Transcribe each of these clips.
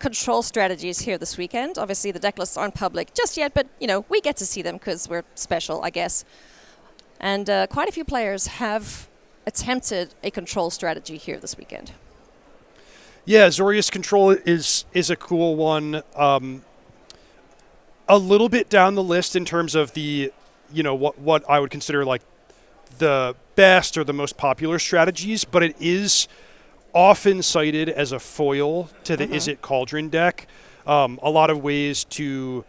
control strategies here this weekend. Obviously, the deck lists aren't public just yet, but, we get to see them because we're special, I guess. And quite a few players have attempted a control strategy here this weekend. Yeah, Zorius Control is a cool one. A little bit down the list in terms of the, what I would consider like the best or the most popular strategies, but it is often cited as a foil to the Is It Cauldron deck. A lot of ways to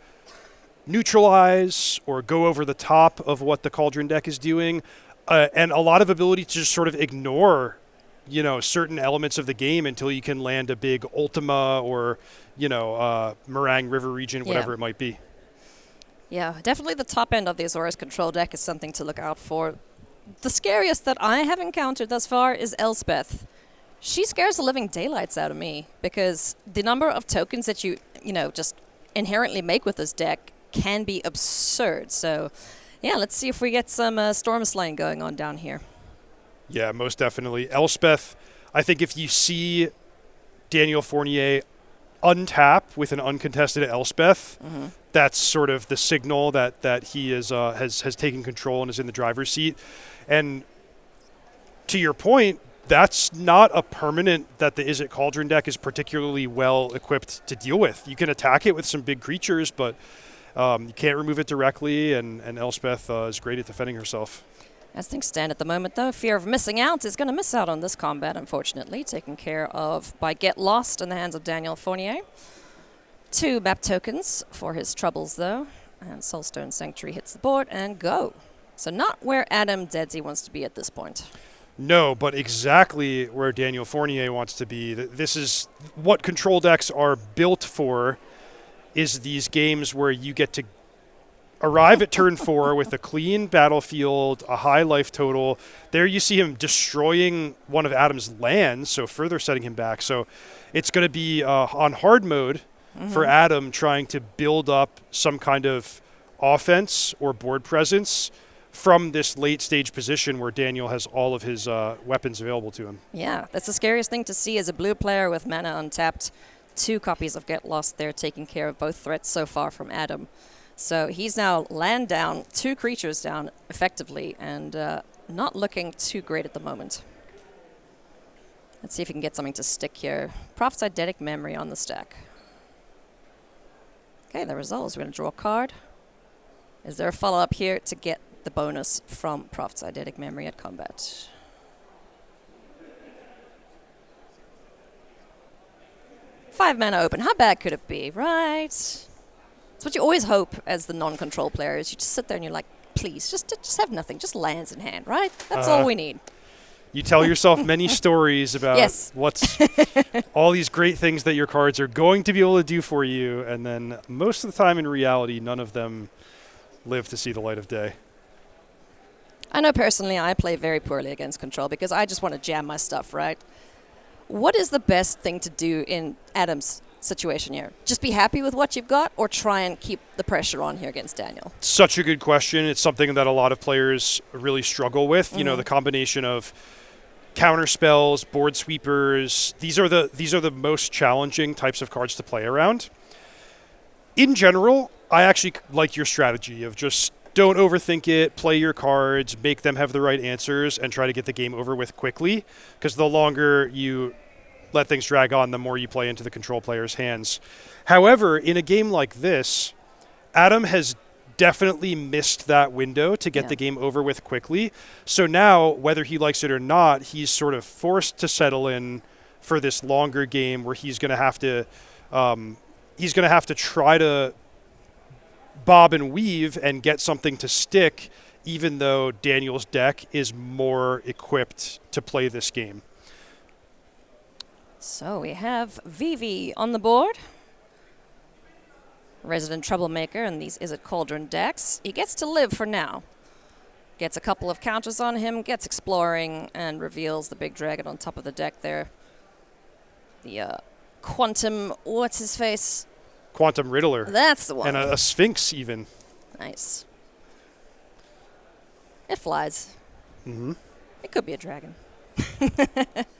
neutralize or go over the top of what the Cauldron deck is doing, and a lot of ability to just sort of ignore certain elements of the game until you can land a big Ultima or, Meringue River region, whatever it might be. Yeah, definitely the top end of the Azorius Control deck is something to look out for. The scariest that I have encountered thus far is Elspeth. She scares the living daylights out of me because the number of tokens that you just inherently make with this deck can be absurd. So, yeah, let's see if we get some Storm Slaying going on down here. Yeah, most definitely. Elspeth, I think if you see Daniel Fournier untap with an uncontested Elspeth, that's sort of the signal that he has taken control and is in the driver's seat. And to your point, that's not a permanent that the Is It Cauldron deck is particularly well equipped to deal with. You can attack it with some big creatures, but you can't remove it directly, and Elspeth is great at defending herself. As things stand at the moment, though, fear of missing out is going to miss out on this combat, unfortunately, taken care of by Get Lost in the hands of Daniel Fournier. 2 map tokens for his troubles, though, and Soulstone Sanctuary hits the board and go. So not where Adam Dzedzy wants to be at this point. No, but exactly where Daniel Fournier wants to be. This is what control decks are built for, is these games where you get to arrive at turn 4 with a clean battlefield, a high life total. There you see him destroying one of Adam's lands, so further setting him back. So it's going to be on hard mode for Adam, trying to build up some kind of offense or board presence from this late stage position where Daniel has all of his weapons available to him. Yeah, that's the scariest thing to see as a blue player with mana untapped. 2 copies of Get Lost there, taking care of both threats so far from Adam. So he's now land down, 2 creatures down effectively, and not looking too great at the moment. Let's see if we can get something to stick here. Prophet's Eidetic Memory on the stack. Okay, the result is we're going to draw a card. Is there a follow-up here to get the bonus from Prophet's Eidetic Memory at combat? Five mana open. How bad could it be, right? It's what you always hope as the non-control player is you just sit there and you're like, please, just have nothing, just lands in hand, right? That's all we need. You tell yourself many stories about what's all these great things that your cards are going to be able to do for you, and then most of the time in reality, none of them live to see the light of day. I know personally I play very poorly against control because I just want to jam my stuff, right? What is the best thing to do in Adam's situation here? Just be happy with what you've got or try and keep the pressure on here against Daniel? Such a good question. It's something that a lot of players really struggle with. You know, the combination of counter spells, board sweepers, these are the most challenging types of cards to play around. In general, I actually like your strategy of just don't overthink it, play your cards, make them have the right answers, and try to get the game over with quickly, because the longer you let things drag on, the more you play into the control player's hands. However, in a game like this, Adam has definitely missed that window to get the game over with quickly. So now, whether he likes it or not, he's sort of forced to settle in for this longer game where he's going to have to try to bob and weave and get something to stick, even though Daniel's deck is more equipped to play this game. So we have Vivi on the board. Resident Troublemaker in these Is It Cauldron decks. He gets to live for now. Gets a couple of counters on him, gets exploring, and reveals the big dragon on top of the deck there. The Quantum, what's his face? Quantum Riddler. That's the one. And a Sphinx even. Nice. It flies. Mm-hmm. It could be a dragon.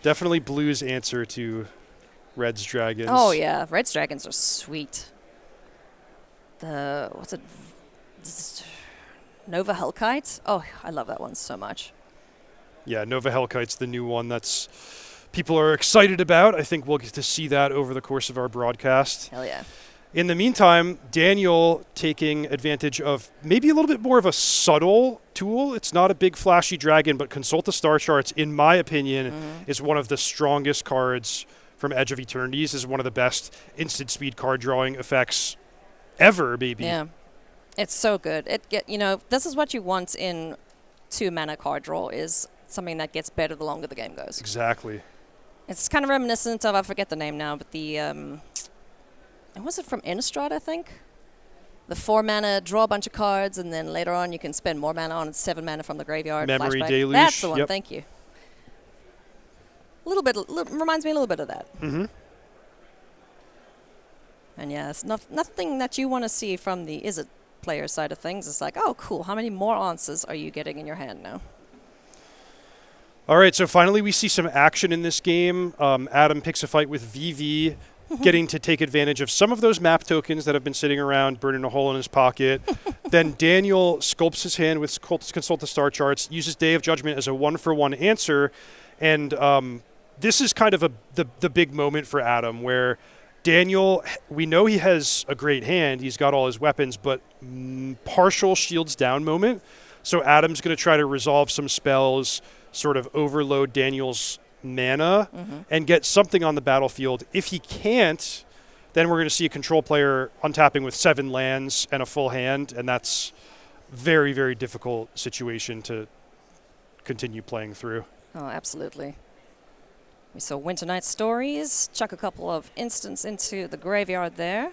Definitely Blue's answer to Red's Dragons. Oh, yeah. Red's Dragons are sweet. What's it? Nova Hellkite? Oh, I love that one so much. Yeah, Nova Hellkite's the new one that's people are excited about. I think we'll get to see that over the course of our broadcast. Hell yeah. In the meantime, Daniel taking advantage of maybe a little bit more of a subtle tool. It's not a big flashy dragon, but Consult the Star Charts, in my opinion, is one of the strongest cards from Edge of Eternities. Is one of the best instant speed card drawing effects ever, maybe. Yeah. It's so good. This is what you want in 2-mana card draw, is something that gets better the longer the game goes. Exactly. It's kind of reminiscent of, I forget the name now, but was it from Innistrad, I think? The 4-mana, draw a bunch of cards, and then later on you can spend more mana on it, 7 mana from the graveyard. Memory flashback. Deluge. That's the one, Yep. Thank you. Reminds me a little bit of that. Mm-hmm. And yeah, it's nothing that you want to see from the Izzet player side of things. It's like, oh, cool, how many more answers are you getting in your hand now? All right, so finally we see some action in this game. Adam picks a fight with VV, getting to take advantage of some of those map tokens that have been sitting around, burning a hole in his pocket. Then Daniel sculpts his hand with Consult the Star Charts, uses Day of Judgment as a 1-for-1 answer, and this is kind of the big moment for Adam, where Daniel, we know he has a great hand, he's got all his weapons, but partial shields down moment. So Adam's going to try to resolve some spells, sort of overload Daniel's mana, and get something on the battlefield. If he can't, then we're going to see a control player untapping with 7 lands and a full hand, and that's very, very difficult situation to continue playing through. Oh, absolutely. We saw Winter Night Stories, chuck a couple of instants into the graveyard there.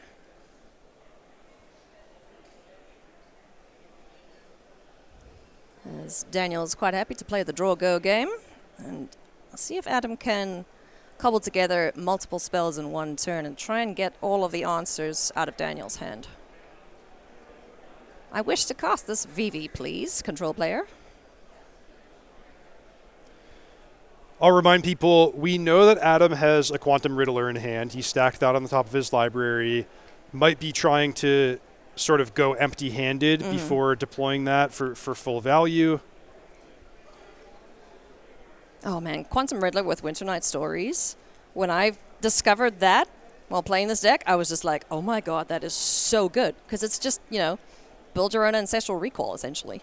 As Daniel's quite happy to play the draw-go game. And I'll see if Adam can cobble together multiple spells in one turn and try and get all of the answers out of Daniel's hand. I wish to cast this VV, please, control player. I'll remind people, we know that Adam has a Quantum Riddler in hand. He stacked that on the top of his library. Might be trying to sort of go empty-handed before deploying that for full value. Oh man, Quantum Riddler with Winter Night Stories. When I discovered that while playing this deck, I was just like, oh my god, that is so good. Because it's just, build your own ancestral recall, essentially.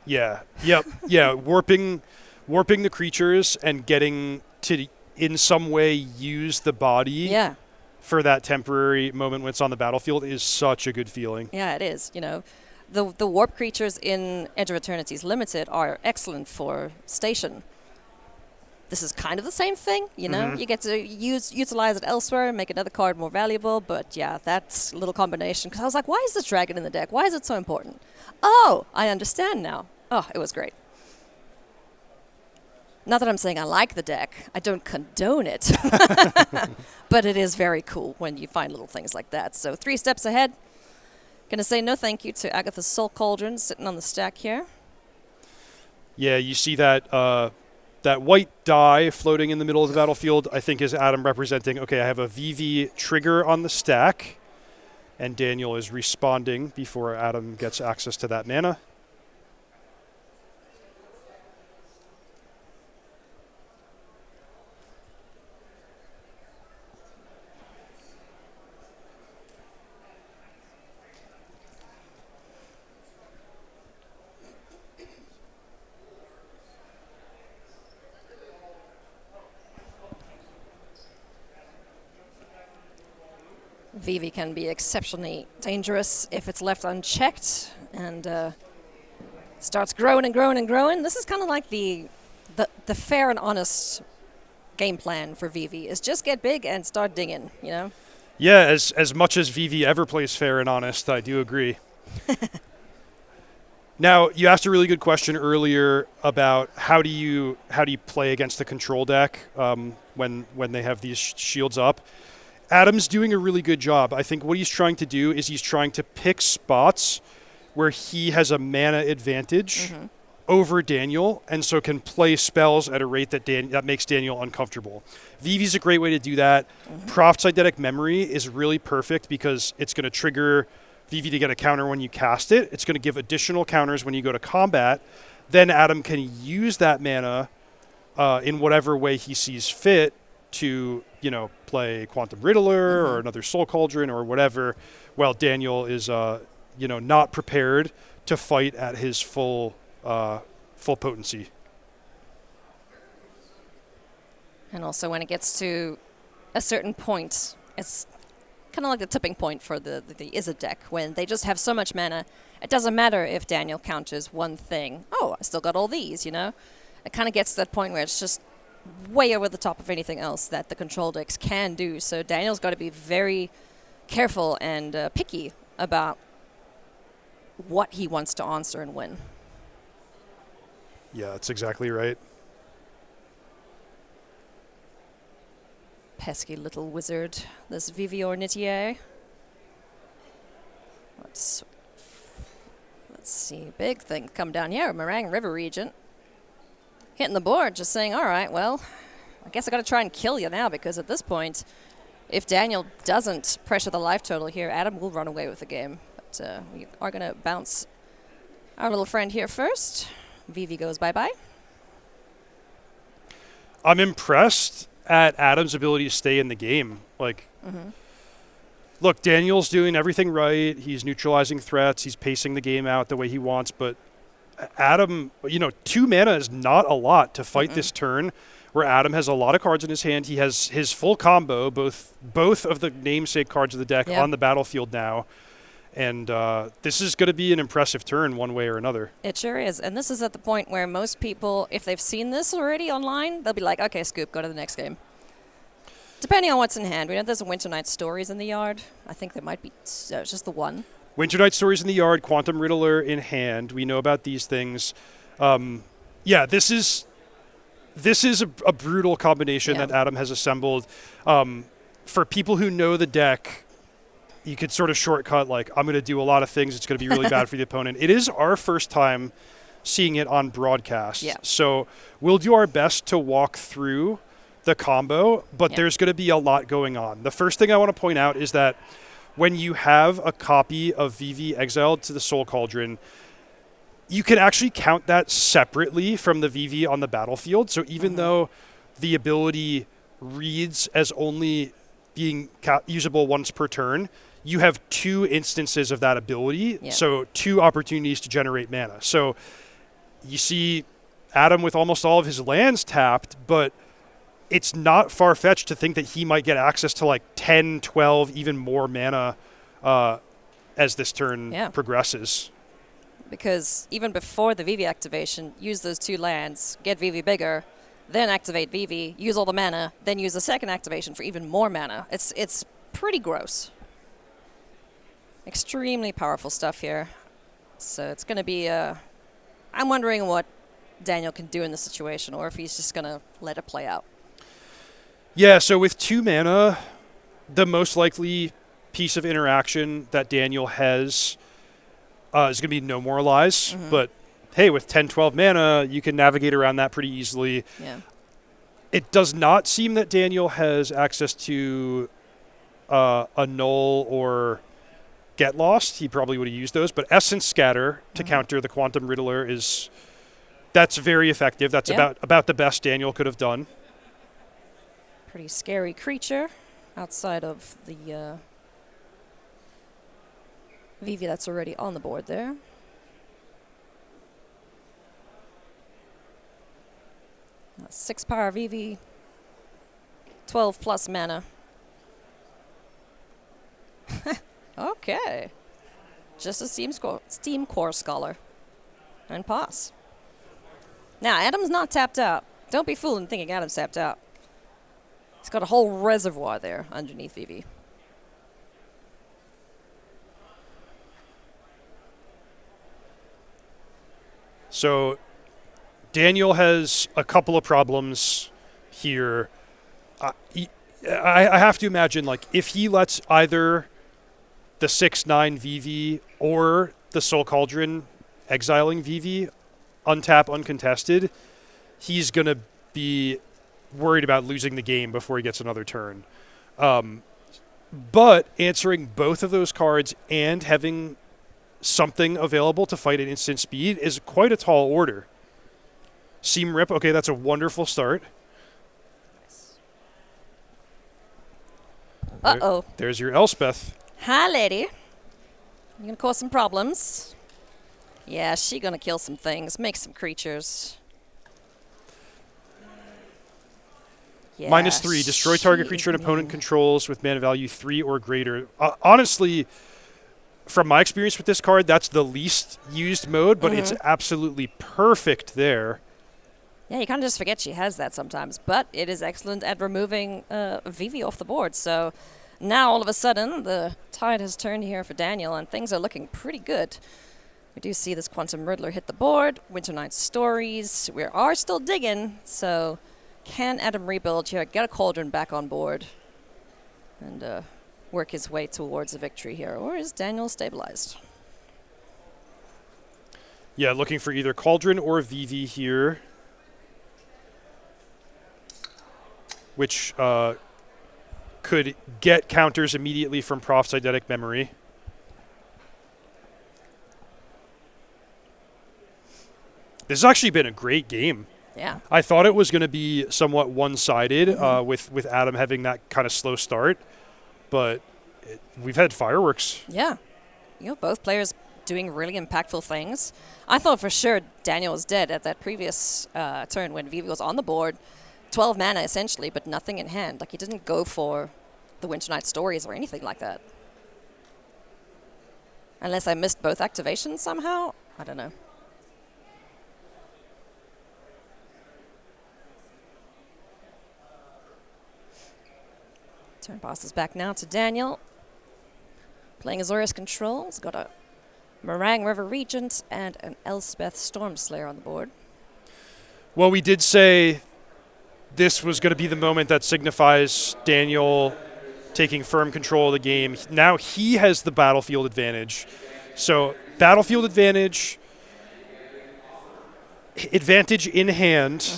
Yeah. Yep. Yeah. Warping the creatures and getting to, in some way, use the body for that temporary moment when it's on the battlefield is such a good feeling. Yeah, it is. The warp creatures in Edge of Eternities Limited are excellent for station. This is kind of the same thing, You get to utilize it elsewhere and make another card more valuable, but yeah, that's a little combination. Because I was like, why is this dragon in the deck? Why is it so important? Oh, I understand now. Oh, it was great. Not that I'm saying I like the deck. I don't condone it. But it is very cool when you find little things like that. So 3 steps ahead. Gonna say no thank you to Agatha's Soul Cauldron sitting on the stack here. Yeah, you see that that white die floating in the middle of the battlefield, I think is Adam representing, okay, I have a VV trigger on the stack, and Daniel is responding before Adam gets access to that mana. VV can be exceptionally dangerous if it's left unchecked and starts growing and growing and growing. This is kind of like the fair and honest game plan for VV is just get big and start digging, Yeah, as much as VV ever plays fair and honest, I do agree. Now, you asked a really good question earlier about how do you play against the control deck when they have these shields up. Adam's doing a really good job. I think what he's trying to do is he's trying to pick spots where he has a mana advantage over Daniel, and so can play spells at a rate that makes Daniel uncomfortable. Vivi's a great way to do that. Proft's Eidetic Memory is really perfect because it's going to trigger Vivi to get a counter when you cast it. It's going to give additional counters when you go to combat. Then Adam can use that mana in whatever way he sees fit to, play Quantum Riddler or another Soul Cauldron or whatever, while Daniel is, not prepared to fight at his full potency. And also when it gets to a certain point, it's kind of like the tipping point for the Izzet deck. When they just have so much mana, it doesn't matter if Daniel counters one thing. Oh, I still got all these, It kind of gets to that point where it's just way over the top of anything else that the control decks can do. So Daniel's got to be very careful and picky about what he wants to answer and win. Yeah, that's exactly right. Pesky little wizard, this Vivior Nitier. Let's see, big thing come down here, Meringue River Regent. Hitting the board, just saying, all right, well, I guess I got to try and kill you now, because at this point, if Daniel doesn't pressure the life total here, Adam will run away with the game. But we are going to bounce our little friend here first. Vivi goes bye-bye. I'm impressed at Adam's ability to stay in the game. Look, Daniel's doing everything right. He's neutralizing threats. He's pacing the game out the way he wants. But Adam, 2 mana is not a lot to fight this turn, where Adam has a lot of cards in his hand. He has his full combo, both of the namesake cards of the deck on the battlefield now. And this is going to be an impressive turn one way or another. It sure is. And this is at the point where most people, if they've seen this already online, they'll be like, okay, Scoop, go to the next game. Depending on what's in hand. We know there's a Winter Night Stories in the yard. I think there might be just the one. Winter Night Stories in the yard, Quantum Riddler in hand. We know about these things. This is a brutal combination that Adam has assembled. For people who know the deck, you could sort of shortcut, I'm going to do a lot of things. It's going to be really bad for the opponent. It is our first time seeing it on broadcast. Yeah. So we'll do our best to walk through the combo, but there's going to be a lot going on. The first thing I want to point out is that when you have a copy of Vivi exiled to the Soul Cauldron, you can actually count that separately from the Vivi on the battlefield. So even though the ability reads as only being usable once per turn, you have 2 instances of that ability, so 2 opportunities to generate mana. So you see Adam with almost all of his lands tapped, but it's not far-fetched to think that he might get access to 10, 12, even more mana as this turn progresses. Because even before the Vivi activation, use those 2 lands, get Vivi bigger, then activate Vivi, use all the mana, then use the second activation for even more mana. It's pretty gross. Extremely powerful stuff here. So it's going to be... I'm wondering what Daniel can do in this situation, or if he's just going to let it play out. Yeah, so with 2 mana, the most likely piece of interaction that Daniel has is going to be No More Lies. But hey, with 10, 12 mana, you can navigate around that pretty easily. Yeah. It does not seem that Daniel has access to Annul or Get Lost. He probably would have used those. But Essence Scatter to counter the Quantum Riddler that's very effective. That's about the best Daniel could have done. Pretty scary creature outside of the Vivi that's already on the board there. A 6 power Vivi, 12 plus mana. Okay. Just a Steam Core Scholar. And pass. Now, Adam's not tapped out. Don't be fooled in thinking Adam's tapped out. He's got a whole reservoir there underneath Vivi. So Daniel has a couple of problems here. I have to imagine, if he lets either the 6/9 Vivi or the Soul Cauldron exiling Vivi untap uncontested, he's going to be worried about losing the game before he gets another turn. But answering both of those cards and having something available to fight at instant speed is quite a tall order. Seam Rip, okay, that's a wonderful start. Uh-oh. There's your Elspeth. Hi, lady. You gonna cause some problems? Yeah, she gonna kill some things, make some creatures. Yeah, -3, destroy target creature an opponent controls with mana value 3 or greater. Honestly, from my experience with this card, that's the least used mode, but it's absolutely perfect there. Yeah, you kind of just forget she has that sometimes, but it is excellent at removing Vivi off the board. So now all of a sudden the tide has turned here for Daniel, and things are looking pretty good. We do see this Quantum Riddler hit the board, Winter Night Stories. We are still digging, so can Adam rebuild here, get a Cauldron back on board, and work his way towards a victory here? Or is Daniel stabilized? Yeah, looking for either Cauldron or Vivi here, which could get counters immediately from Proph's Eidetic Memory. This has actually been a great game. Yeah. I thought it was going to be somewhat one-sided with Adam having that kind of slow start, but we've had fireworks. Yeah. You know, both players doing really impactful things. I thought for sure Daniel was dead at that previous turn when Vivi was on the board. 12 mana essentially, but nothing in hand. Like, he didn't go for the Winter Night Stories or anything like that. Unless I missed both activations somehow? I don't know. Turn passes back now to Daniel. Playing Azorius Control. He's got a Meringue River Regent and an Elspeth Stormslayer on the board. Well, we did say this was going to be the moment that signifies Daniel taking firm control of the game. Now he has the battlefield advantage. So battlefield advantage, advantage in hand,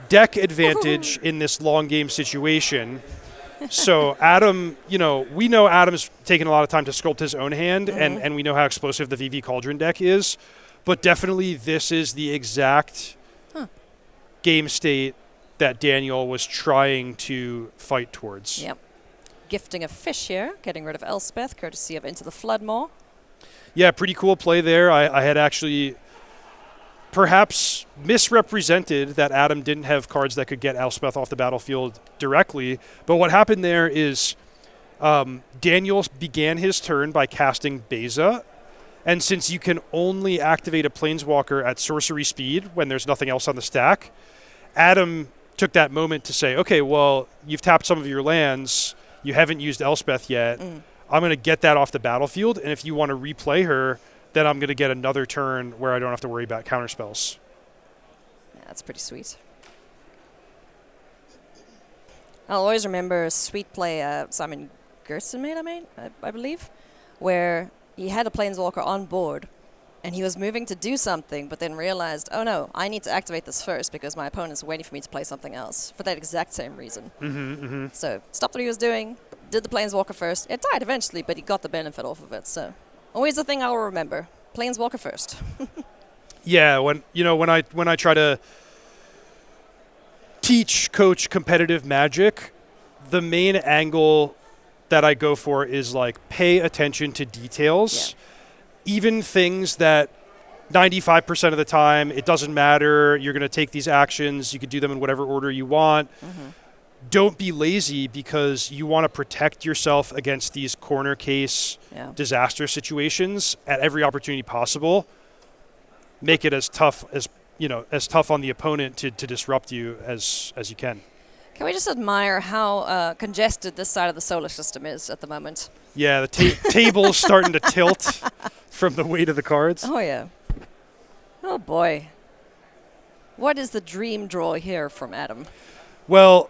deck advantage in this long game situation. So Adam, we know Adam's taken a lot of time to sculpt his own hand, and we know how explosive the VV Cauldron deck is. But definitely this is the exact game state that Daniel was trying to fight towards. Yep. Gifting a fish here, getting rid of Elspeth, courtesy of Into the Floodmaw. Yeah, pretty cool play there. I had actually perhaps misrepresented that Adam didn't have cards that could get Elspeth off the battlefield directly. But what happened there is Daniel began his turn by casting Beza. And since you can only activate a Planeswalker at sorcery speed when there's nothing else on the stack, Adam took that moment to say, okay, well, you've tapped some of your lands. You haven't used Elspeth yet. I'm going to get that off the battlefield. And if you want to replay her, then I'm going to get another turn where I don't have to worry about counterspells. Yeah, that's pretty sweet. I'll always remember a sweet play Simon Gerson made, I believe, where he had a Planeswalker on board, and he was moving to do something, but then realized, oh no, I need to activate this first because my opponent's waiting for me to play something else for that exact same reason. So stopped what he was doing, did the Planeswalker first. It died eventually, but he got the benefit off of it. So always the thing I will remember: Planeswalker first. Yeah, when I try to coach competitive Magic, the main angle that I go for is like pay attention to details. Yeah. Even things that 95% of the time, it doesn't matter. You're going to take these actions. You could do them in whatever order you want. Don't be lazy because you want to protect yourself against these corner case disaster situations at every opportunity possible. Make it as tough on the opponent to disrupt you as you can. Can we just admire how congested this side of the solar system is at the moment? Yeah, the table's starting to tilt from the weight of the cards. Oh, yeah. Oh, boy. What is the dream draw here from Adam? Well,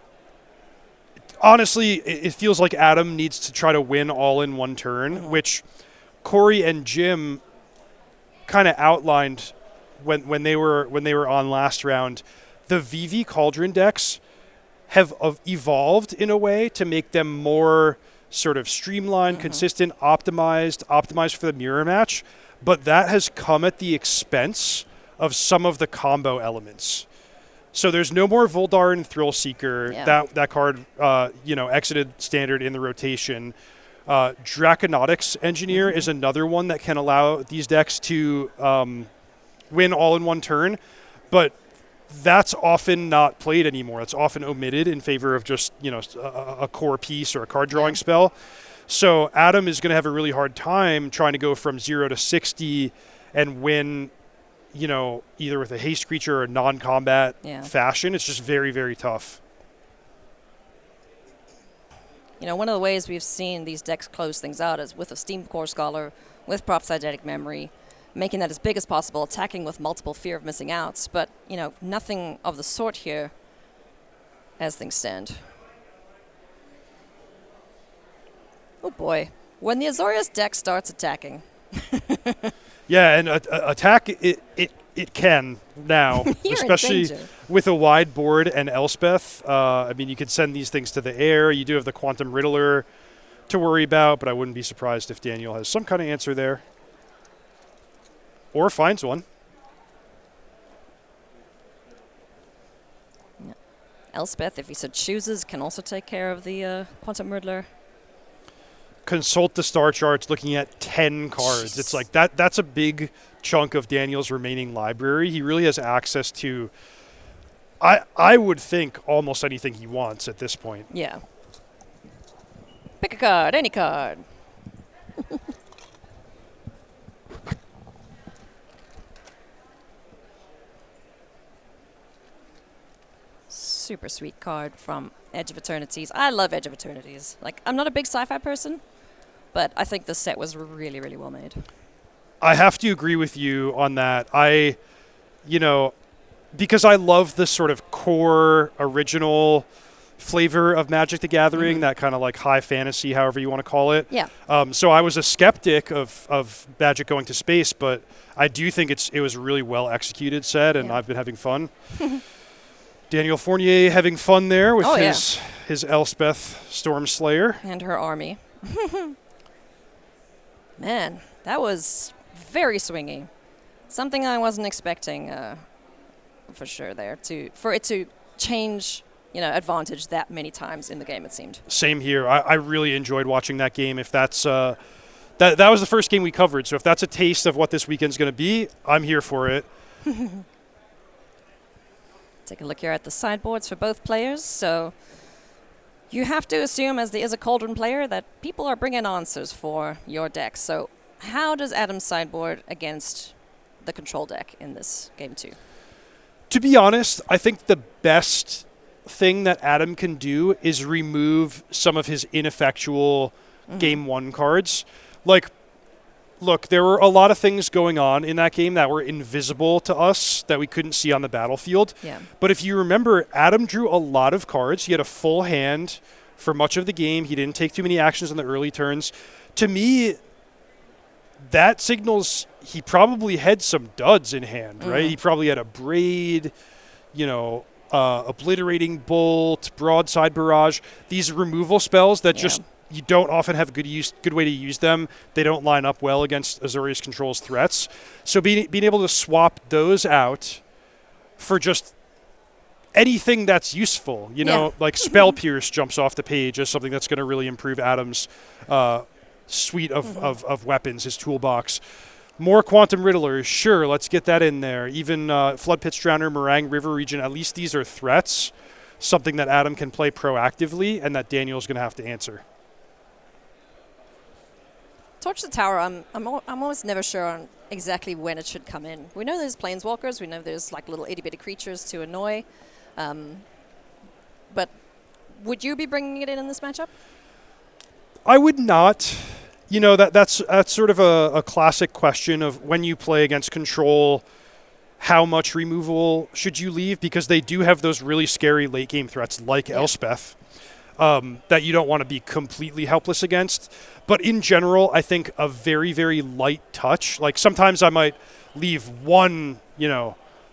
honestly, it feels like Adam needs to try to win all in one turn, which Corey and Jim kind of outlined when they were on last round, the VV Cauldron decks have evolved in a way to make them more sort of streamlined, consistent, optimized for the mirror match. But that has come at the expense of some of the combo elements. So there's no more Voldar and Thrillseeker. Yeah. That card, exited standard in the rotation. Draconautics Engineer is another one that can allow these decks to win all in one turn, but that's often not played anymore. It's often omitted in favor of just a core piece or a card drawing spell. So Adam is going to have a really hard time trying to go from 0 to 60 and win, either with a haste creature or a non-combat fashion. It's just very, very tough. One of the ways we've seen these decks close things out is with a Steam Core Scholar, with Prophetic Memory, making that as big as possible, attacking with multiple fear of missing outs. But, nothing of the sort here as things stand. Oh boy. When the Azorius deck starts attacking. Yeah, and attack, it can now, especially with a wide board and Elspeth. You could send these things to the air. You do have the Quantum Riddler to worry about, but I wouldn't be surprised if Daniel has some kind of answer there. Or finds one. Yeah. Elspeth, if he so chooses, can also take care of the Quantum Riddler. Consult the star charts looking at 10 cards. It's like that's a big chunk of Daniel's remaining library. He really has access to, I would think, almost anything he wants at this point. Yeah. Pick a card, any card. Super sweet card from Edge of Eternities. I love Edge of Eternities. I'm not a big sci-fi person, but I think this set was really, really well made. I have to agree with you on that. Because I love the sort of core original flavor of Magic the Gathering, that kind of high fantasy, however you want to call it. Yeah. So I was a skeptic of Magic going to space, but I do think it was a really well executed set, and I've been having fun. Daniel Fournier having fun there with his Elspeth Stormslayer. And her army. Man, that was very swingy. Something I wasn't expecting for sure there, for it to change advantage that many times in the game, it seemed. Same here. I really enjoyed watching that game. If that's that was the first game we covered, so if that's a taste of what this weekend's going to be, I'm here for it. Take a look here at the sideboards for both players. So you have to assume, as the Is a Cauldron player, that people are bringing answers for your deck. So how does Adam's sideboard against the control deck in this game 2? To be honest, I think the best thing that Adam can do is remove some of his ineffectual game 1 cards. Look, there were a lot of things going on in that game that were invisible to us that we couldn't see on the battlefield. Yeah. But if you remember, Adam drew a lot of cards. He had a full hand for much of the game. He didn't take too many actions on the early turns. To me, that signals he probably had some duds in hand, right? He probably had a Braid, Obliterating Bolt, Broadside Barrage. These removal spells that just... You don't often have a good way to use them. They don't line up well against Azorius Control's threats. So being able to swap those out for just anything that's useful, like Spell Pierce jumps off the page as something that's going to really improve Adam's suite of weapons, his toolbox. More Quantum Riddlers, sure, let's get that in there. Even Flood Pits Drowner, Meringue River Region, at least these are threats, something that Adam can play proactively and that Daniel's going to have to answer. Torch the Tower, I'm almost never sure on exactly when it should come in. We know there's planeswalkers. We know there's little itty-bitty creatures to annoy. But would you be bringing it in this matchup? I would not. That's sort of a classic question of when you play against control, how much removal should you leave? Because they do have those really scary late-game threats like Elspeth. That you don't want to be completely helpless against. But in general, I think a very, very light touch. Sometimes I might leave one,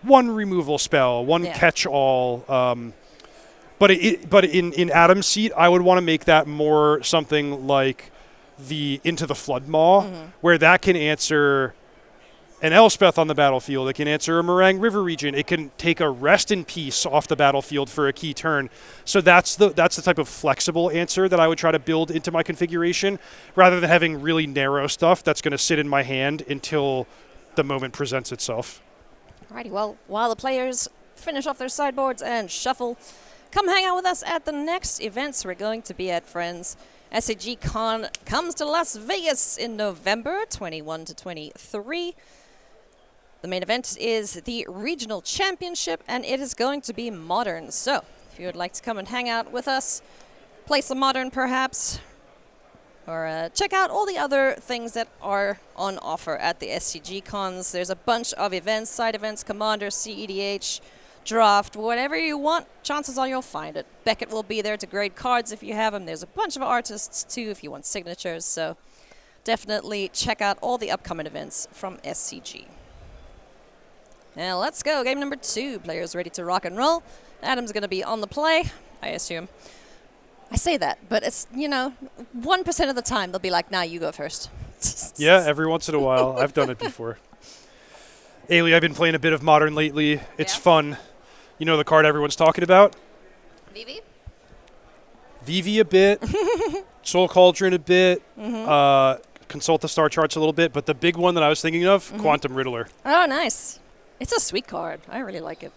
one removal spell, one catch-all. But in Adam's seat, I would want to make that more something like the Into the Flood Maw, where that can answer an Elspeth on the battlefield. It can answer a Meringue River region. It can take a Rest in Peace off the battlefield for a key turn. So that's the type of flexible answer that I would try to build into my configuration, rather than having really narrow stuff that's going to sit in my hand until the moment presents itself. Alrighty, well, while the players finish off their sideboards and shuffle, come hang out with us at the next events we're going to be at, friends. SCG Con comes to Las Vegas in November 21 to 23. The main event is the Regional Championship, and it is going to be Modern. So, if you would like to come and hang out with us, play some Modern perhaps, or check out all the other things that are on offer at the SCG Cons. There's a bunch of events, side events, Commander, CEDH, Draft, whatever you want, chances are you'll find it. Beckett will be there to grade cards if you have them. There's a bunch of artists, too, if you want signatures. So definitely check out all the upcoming events from SCG. Now let's go. Game number 2. Players ready to rock and roll. Adam's going to be on the play, I assume. I say that, but it's, 1% of the time they'll be like, nah, you go first. Yeah, every once in a while. I've done it before. Ailey, I've been playing a bit of Modern lately. It's fun. You know the card everyone's talking about? Vivi? Vivi a bit. Soul Cauldron a bit. Consult the star charts a little bit. But the big one that I was thinking of, Quantum Riddler. Oh, nice. It's a sweet card. I really like it.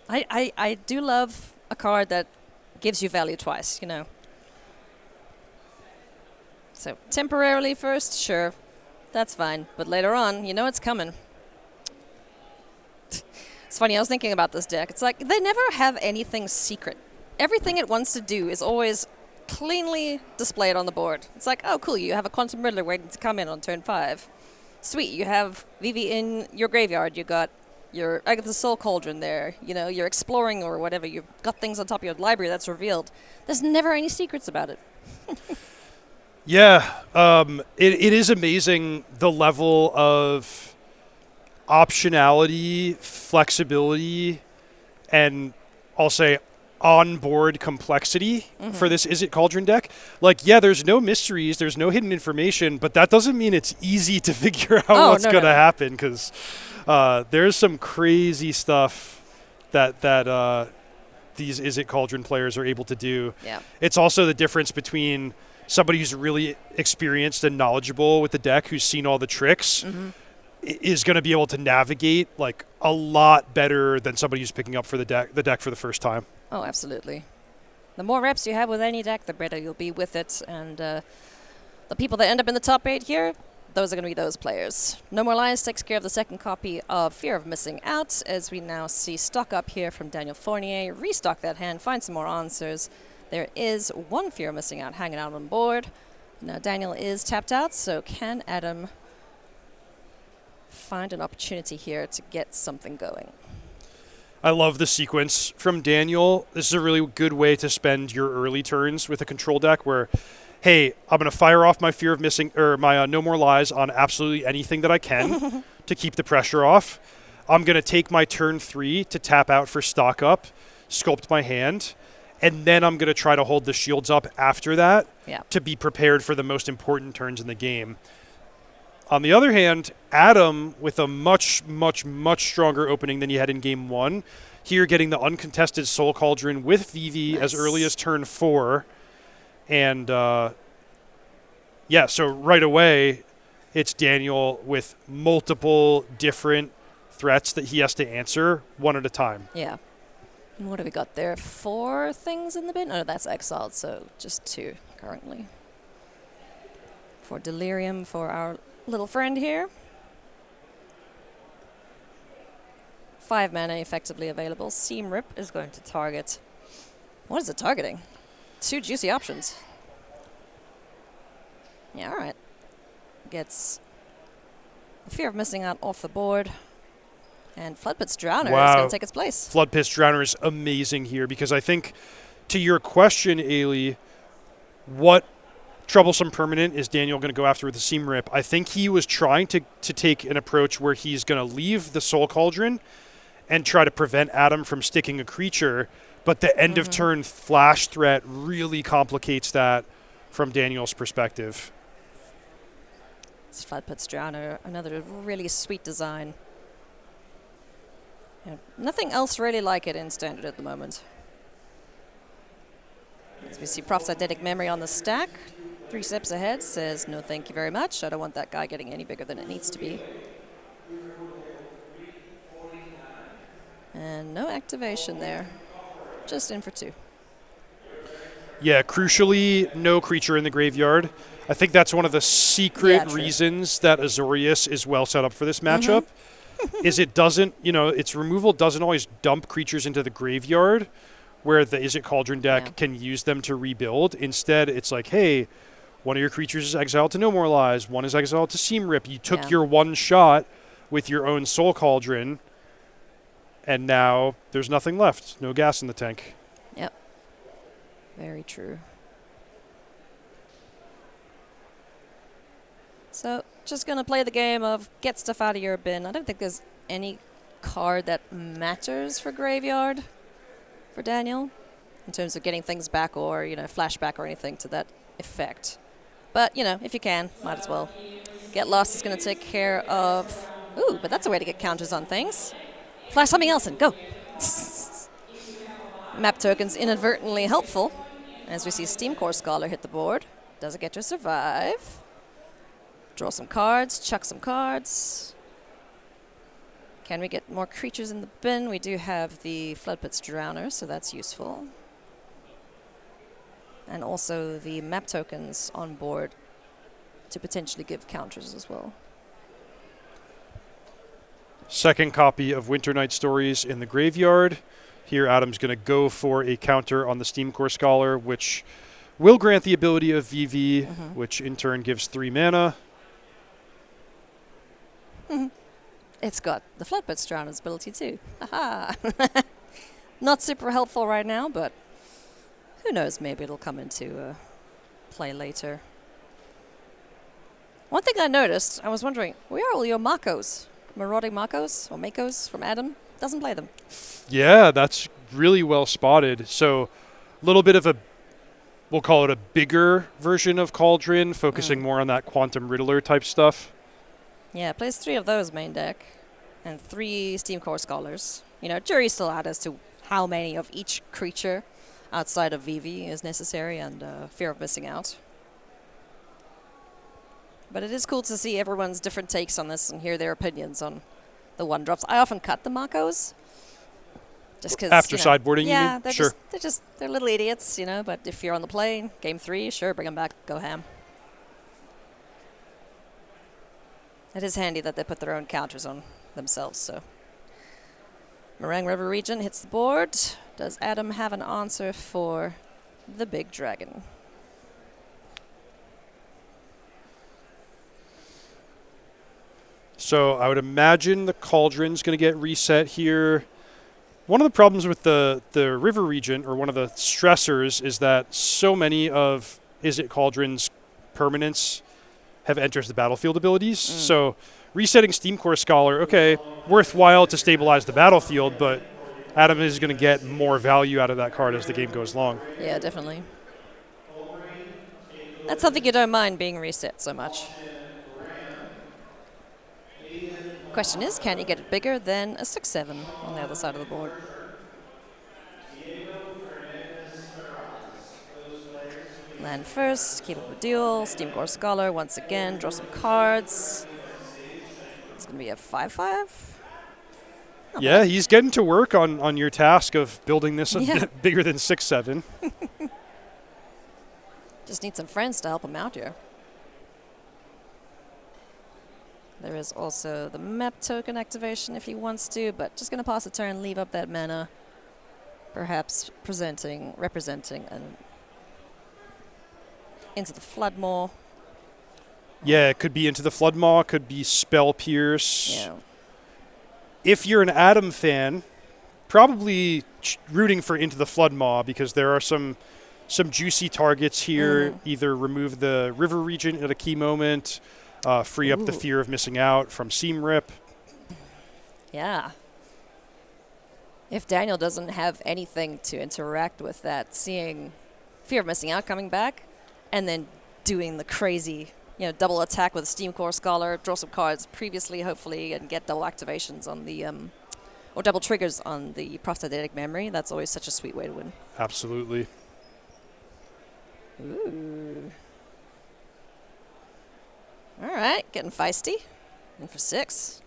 I do love a card that gives you value twice, So temporarily first, sure. That's fine. But later on, it's coming. It's funny, I was thinking about this deck. It's like they never have anything secret. Everything it wants to do is always cleanly displayed on the board. It's like, oh, cool, you have a Quantum Riddler waiting to come in on turn 5. Sweet, you have Vivi in your graveyard. You got I got the Soul Cauldron there. You're exploring or whatever. You've got things on top of your library that's revealed. There's never any secrets about it. Yeah, it is amazing the level of optionality, flexibility, and I'll say onboard complexity for this Is It Cauldron deck. There's no mysteries, there's no hidden information, but that doesn't mean it's easy to figure out what's going to happen, because there's some crazy stuff that these Is It Cauldron players are able to do. Yeah. It's also the difference between somebody who's really experienced and knowledgeable with the deck, who's seen all the tricks, is going to be able to navigate a lot better than somebody who's picking up for the deck for the first time. Oh, absolutely. The more reps you have with any deck, the better you'll be with it. And the people that end up in the top 8 here, those are going to be those players. No More Lies takes care of the second copy of Fear of Missing Out, as we now see stock up here from Daniel Fournier. Restock that hand, find some more answers. There is one Fear of Missing Out hanging out on board. Now Daniel is tapped out, so can Adam find an opportunity here to get something going? I love the sequence from Daniel. This is a really good way to spend your early turns with a control deck where, hey, I'm going to fire off my Fear of Missing, or my No More Lies on absolutely anything that I can to keep the pressure off. I'm going to take my turn 3 to tap out for stock up, sculpt my hand, and then I'm going to try to hold the shields up after that to be prepared for the most important turns in the game. On the other hand, Adam, with a much, much, much stronger opening than he had in Game 1, here getting the uncontested Soul Cauldron with Vivi as early as turn 4. And, so right away, it's Daniel with multiple different threats that he has to answer one at a time. Yeah. And what have we got there? 4 things in the bin? Oh, that's exiled, so just 2 currently. For Delirium for our little friend here. 5 mana effectively available. Seam Rip is going to target. What is it targeting? 2 juicy options. Yeah, all right. Gets the Fear of Missing Out off the board. And Floodpit's Drowner is going to take its place. Floodpit's Drowner is amazing here because I think, to your question, Ailey, what troublesome permanent is Daniel going to go after with the Seam Rip? I think he was trying to take an approach where he's going to leave the Soul Cauldron and try to prevent Adam from sticking a creature, but the end of turn flash threat really complicates that from Daniel's perspective. This Floodpits Drowner, another really sweet design. Yeah, nothing else really like it in Standard at the moment. As we see Prophetic Memory on the stack, 3 steps ahead, says no thank you very much. I don't want that guy getting any bigger than it needs to be. And no activation there. Just in for 2. Yeah, crucially, no creature in the graveyard. I think that's one of the secret reasons that Azorius is well set up for this matchup. Is it doesn't, its removal doesn't always dump creatures into the graveyard where the Is It Cauldron deck can use them to rebuild. Instead, it's like, hey, one of your creatures is exiled to No More Lies, one is exiled to Seam Rip. You took your one shot with your own Soul Cauldron, and now there's nothing left. No gas in the tank. Yep. Very true. So, just going to play the game of get stuff out of your bin. I don't think there's any card that matters for Graveyard for Daniel in terms of getting things back or, flashback or anything to that effect. But, if you can, might as well. Get Lost is going to take care of... Ooh, but that's a way to get counters on things. Flash something else in. Go. Map tokens inadvertently helpful. As we see Steam Core Scholar hit the board. Does it get to survive? Draw some cards. Chuck some cards. Can we get more creatures in the bin? We do have the Floodpits Drowner, so that's useful. And also the map tokens on board to potentially give counters as well. Second copy of Winter Night Stories in the graveyard. Here Adam's going to go for a counter on the Steam Core Scholar, which will grant the ability of VV, which in turn gives 3 mana. It's got the Floodpits Drowner's ability too. Aha! Not super helpful right now, but who knows, maybe it'll come into play later. One thing I noticed, I was wondering, where are all your Makos? Marauding Makos or Makos from Adam? Doesn't play them. Yeah, that's really well spotted. So a little bit of a, we'll call it a bigger version of Cauldron, focusing more on that Quantum Riddler type stuff. Yeah, plays 3 of those main deck and 3 Steam Core Scholars. Jury's still out as to how many of each creature outside of VV is necessary and fear of missing out. But it is cool to see everyone's different takes on this and hear their opinions on the 1-drops. I often cut the Makos. Just because after sideboarding, yeah, you mean? they're little idiots, But if you're on the plane, game 3, sure, bring them back, go ham. It is handy that they put their own counters on themselves, so. Meringue River Region hits the board. Does Adam have an answer for the big dragon? So I would imagine the Cauldron's going to get reset here. One of the problems with the river region, or one of the stressors, is that so many of Is It Cauldron's permanents have enters the battlefield abilities. So resetting Steam Core Scholar, okay, worthwhile to stabilize the battlefield, but Adam is going to get more value out of that card as the game goes along. Yeah, definitely. That's something you don't mind being reset so much. Question is, can you get it bigger than a 6/7 on the other side of the board? Land first, keep up a duel, Steam Core Scholar once again, draw some cards. It's going to be a 5/5. Yeah, he's getting to work on your task of building this a bit bigger than 6/7. Just need some friends to help him out here. There is also the map token activation if he wants to, but just going to pass a turn, leave up that mana. Perhaps representing an Into the Floodmaw. Yeah, it could be Into the Floodmaw, could be Spell Pierce. Yeah. If you're an Adam fan, probably rooting for Into the Floodmaw because there are some some juicy targets here. Either remove the river region at a key moment, free up the fear of missing out from seam rip. Yeah. If Daniel doesn't have anything to interact with that, seeing fear of missing out coming back, and then doing the crazy, double attack with a Steam Core Scholar, draw some cards previously, hopefully, and get double activations on the, or double triggers on the Prosthetic Memory. That's always such a sweet way to win. Absolutely. Ooh. All right, getting feisty. In for 6.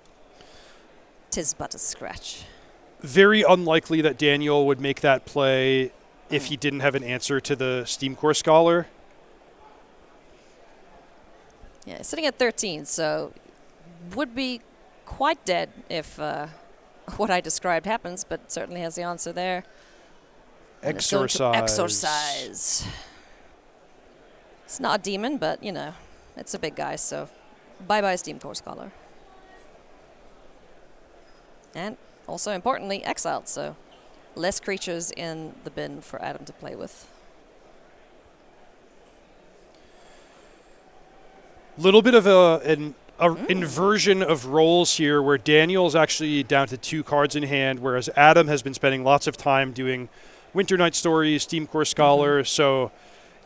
'Tis but a scratch. Very unlikely that Daniel would make that play if he didn't have an answer to the Steam Core Scholar. Yeah, sitting at 13, so would be quite dead if what I described happens, but certainly has the answer there. Exorcise. It's not a demon, but, it's a big guy, so bye-bye Steam Core Scholar. And also, importantly, exiled, so less creatures in the bin for Adam to play with. Little bit of an inversion of roles here, where Daniel's actually down to 2 cards in hand, whereas Adam has been spending lots of time doing Winter Night Stories, Steam Core Scholar. So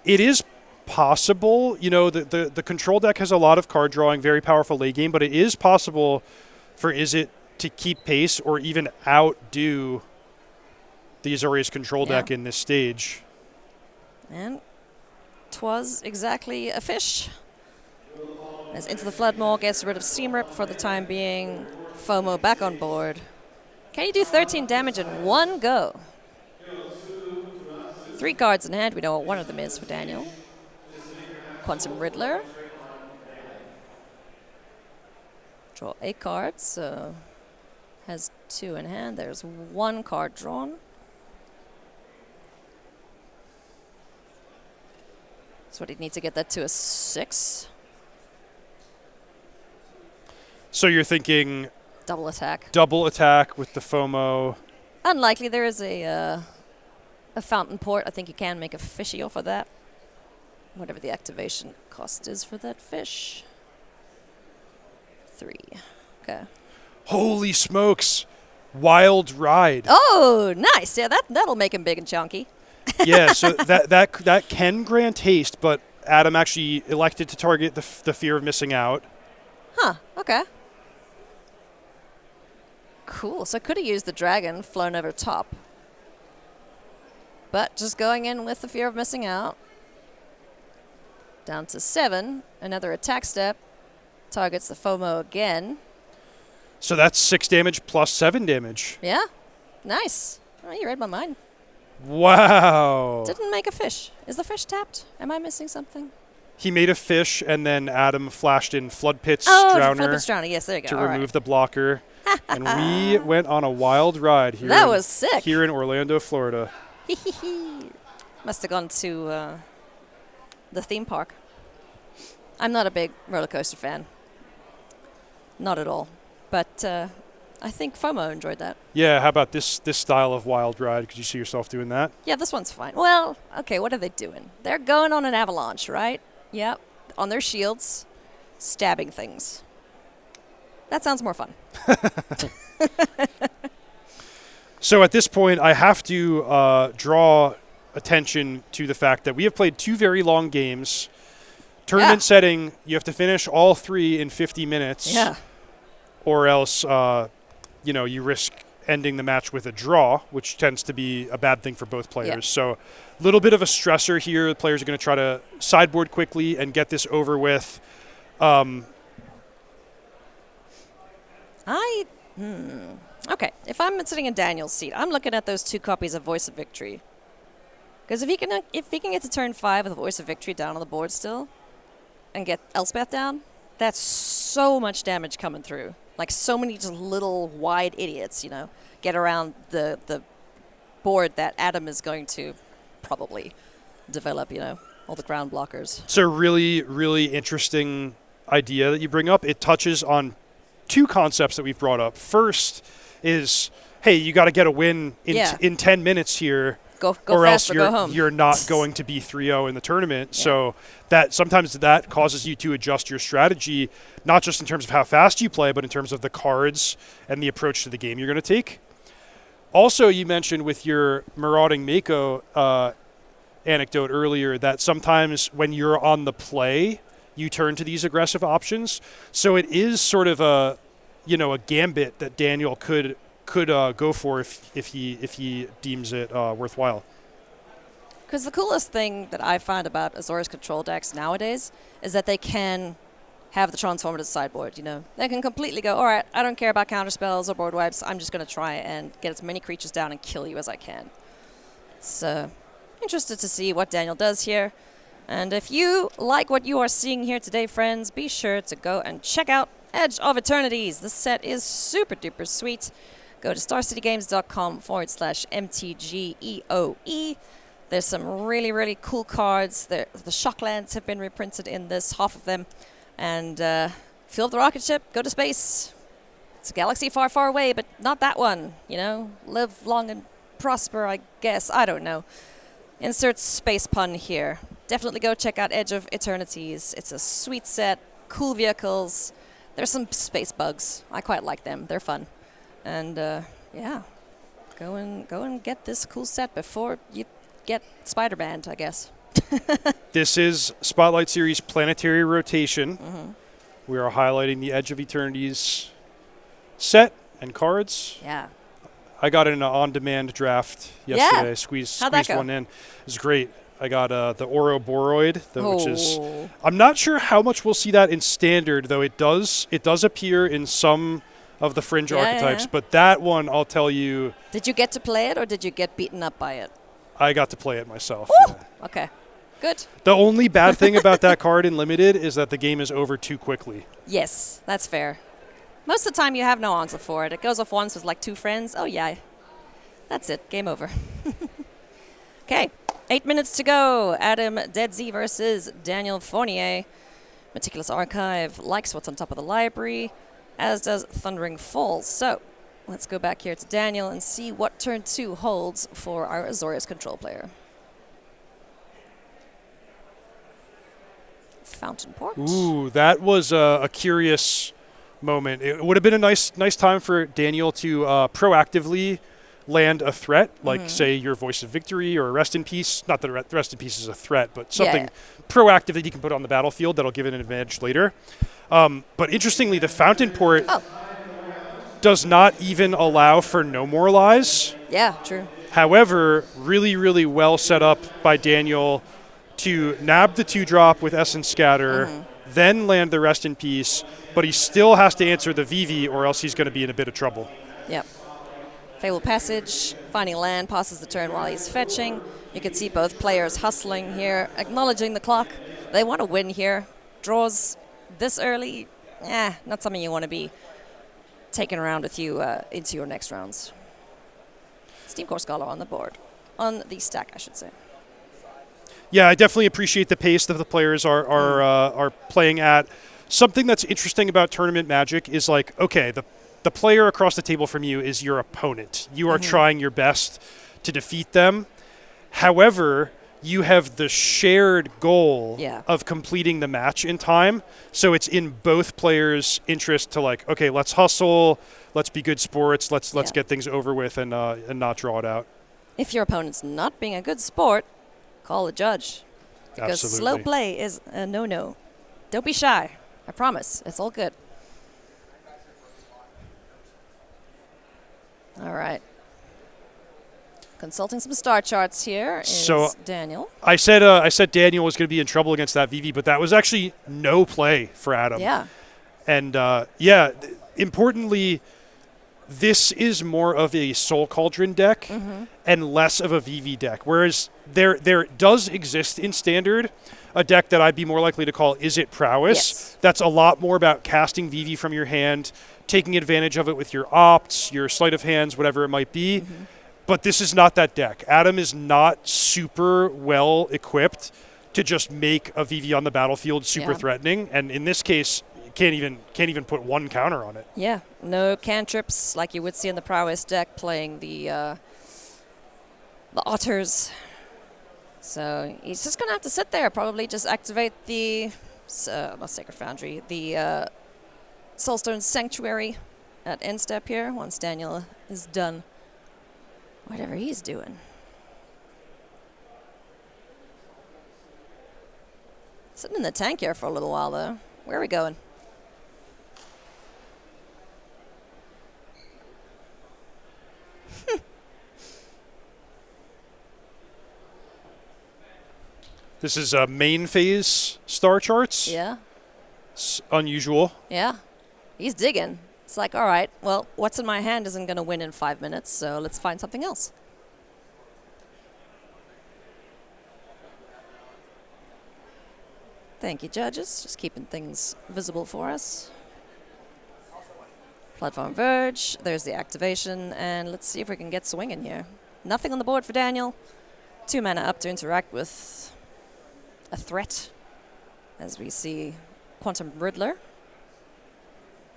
it is possible, the control deck has a lot of card drawing, very powerful late game, but it is possible for Izzet to keep pace or even outdo the Azorius control deck in this stage. And 'twas exactly a fish. As Into the Floodmaw gets rid of Steam Rip for the time being. FOMO back on board. Can you do 13 damage in one go? 3 cards in hand. We know what one of them is for Daniel. Quantum Riddler. Draw 8 cards, so has 2 in hand. There's 1 card drawn. So he'd need to get that to a 6. So you're thinking Double attack. Double attack with the FOMO. Unlikely. There is a fountain port. I think you can make a fishy off of that. Whatever the activation cost is for that fish. 3. Okay. Holy smokes. Wild Ride. Oh, nice. Yeah, that'll make him big and chunky. Yeah, so that can grant haste, but Adam actually elected to target the fear of missing out. Huh, okay. Cool. So could have used the dragon flown over top. But just going in with the fear of missing out. Down to 7. Another attack step. Targets the FOMO again. So that's 6 damage plus 7 damage. Yeah. Nice. Oh, you read my mind. Wow. Didn't make a fish. Is the fish tapped? Am I missing something? He made a fish, and then Adam flashed in Flood Pit's Drowner. Drowner Drowner. Yes, there you go. to All remove right. the blocker. And we went on a wild ride here. That was sick. Here in Orlando, Florida. Must have gone to the theme park. I'm not a big roller coaster fan. Not at all. But I think FOMO enjoyed that. Yeah, how about this style of wild ride? Could you see yourself doing that? Yeah, this one's fine. Well, okay, what are they doing? They're going on an avalanche, right? Yep. On their shields, stabbing things. That sounds more fun. So at this point, I have to draw attention to the fact that we have played 2 very long games. Tournament setting, you have to finish all 3 in 50 minutes. Yeah. Or else, you risk ending the match with a draw, which tends to be a bad thing for both players. Yeah. So a little bit of a stressor here. The players are going to try to sideboard quickly and get this over with. Okay, if I'm sitting in Daniel's seat, I'm looking at those 2 copies of Voice of Victory. Because if he can get to turn 5 with Voice of Victory down on the board still, and get Elspeth down, that's so much damage coming through. Like so many just little wide idiots, get around the board that Adam is going to probably develop, all the ground blockers. It's a really, really interesting idea that you bring up. It touches on 2 concepts that we've brought up. First is, hey, you got to get a win in 10 minutes here. go or else fast or go home. you're not going to be 3-0 in the tournament. Yeah. So that sometimes that causes you to adjust your strategy, not just in terms of how fast you play, but in terms of the cards and the approach to the game you're going to take. Also, you mentioned with your marauding Mako anecdote earlier that sometimes when you're on the play, you turn to these aggressive options. So it is sort of a gambit that Daniel could go for if he deems it worthwhile. Because the coolest thing that I find about Azorius control decks nowadays is that they can have the transformative sideboard. They can completely go, all right, I don't care about counterspells or board wipes. I'm just going to try and get as many creatures down and kill you as I can. So, interested to see what Daniel does here. And if you like what you are seeing here today, friends, be sure to go and check out Edge of Eternities. This set is super duper sweet. Go to starcitygames.com/MTGEOE. There's some really, really cool cards. The Shocklands have been reprinted in this, half of them. And fill up the rocket ship, go to space. It's a galaxy far, far away, but not that one. Live long and prosper, I guess. I don't know. Insert space pun here. Definitely go check out Edge of Eternities. It's a sweet set, cool vehicles. There's some space bugs. I quite like them. They're fun. And yeah, go and get this cool set before you get Spider-Banned, I guess. This is Spotlight Series Planetary Rotation. Mm-hmm. We are highlighting the Edge of Eternities set and cards. Yeah. I got in an on-demand draft yesterday. Yeah. Squeezed go? one in. It was great. I got the Ouroboros, which is... Oh. I'm not sure how much we'll see that in Standard, though it does appear in some of the fringe archetypes. Yeah. But that one, I'll tell you... Did you get to play it, or did you get beaten up by it? I got to play it myself. Yeah. Okay. Good. The only bad thing about that card in Limited is that the game is over too quickly. Yes, that's fair. Most of the time you have no answer for it. It goes off once with like 2 friends. Oh, yeah. That's it. Game over. Okay. 8 minutes to go. Adam Dzedzy versus Daniel Fournier. Meticulous Archive likes what's on top of the library, as does Thundering Falls. So let's go back here to Daniel and see what turn 2 holds for our Azorius control player. Fountain Port. Ooh, that was a curious moment. It would have been a nice time for Daniel to proactively land a threat, like, say, your Voice of Victory or Rest in Peace. Not that Rest in Peace is a threat, but something proactive that he can put on the battlefield that'll give it an advantage later. But interestingly, the Fountain Port does not even allow for No More Lies. Yeah, true. However, really, really well set up by Daniel to nab the 2-drop with Essence Scatter, then land the Rest in Peace, but he still has to answer the VV or else he's going to be in a bit of trouble. Yep. Fable Passage, finding land, passes the turn while he's fetching. You can see both players hustling here, acknowledging the clock. They want to win here. Draws this early, not something you want to be taking around with you into your next rounds. Steam Core Scholar on the board. On the stack, I should say. Yeah, I definitely appreciate the pace that the players are playing at. Something that's interesting about tournament Magic is like, okay, the player across the table from you is your opponent. You are trying your best to defeat them. However, you have the shared goal of completing the match in time. So it's in both players' interest to like, okay, let's hustle, let's be good sports, let's get things over with and not draw it out. If your opponent's not being a good sport, call the judge. Because slow play is a no-no. Don't be shy. I promise. It's all good. All right. Consulting some star charts here is Daniel. I said Daniel was going to be in trouble against that VV, but that was actually no play for Adam. Yeah. And importantly, this is more of a Soul Cauldron deck and less of a VV deck. Whereas there does exist in Standard a deck that I'd be more likely to call Is It Prowess? Yes. That's a lot more about casting VV from your hand, taking advantage of it with your opts, your sleight of hands, whatever it might be. But this is not that deck. Adam is not super well equipped to just make a VV on the battlefield super threatening. And in this case, can't even put one counter on it. Yeah, no cantrips like you would see in the Prowess deck playing the the otters. So he's just going to have to sit there, probably just activate the, not Sacred Foundry, the Soulstone Sanctuary at end step here once Daniel is done whatever he's doing. Sitting in the tank here for a little while, though. Where are we going? This is main phase star charts. Yeah. It's unusual. Yeah. He's digging. It's like, all right, well, what's in my hand isn't going to win in 5 minutes, so let's find something else. Thank you, judges. Just keeping things visible for us. Platform Verge. There's the activation, and let's see if we can get swinging here. Nothing on the board for Daniel. 2 mana up to interact with a threat, as we see Quantum Riddler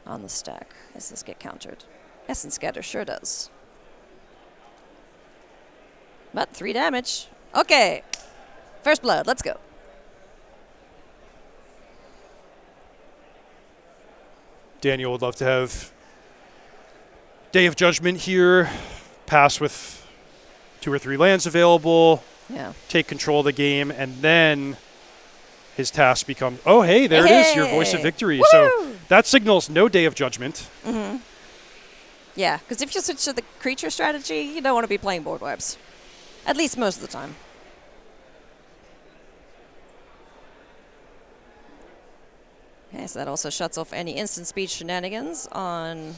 on the stack. Does this get countered? Essence Scatter sure does. But 3 damage. Okay. First blood. Let's go. Daniel would love to have Day of Judgment here, pass with 2 or 3 lands available, take control of the game, and then his task becomes, oh, hey, there it is, your Voice of Victory. Woo! So that signals no Day of Judgment. Mm-hmm. Yeah, because if you switch to the creature strategy, you don't want to be playing board wipes. At least most of the time. Okay, so that also shuts off any instant speed shenanigans on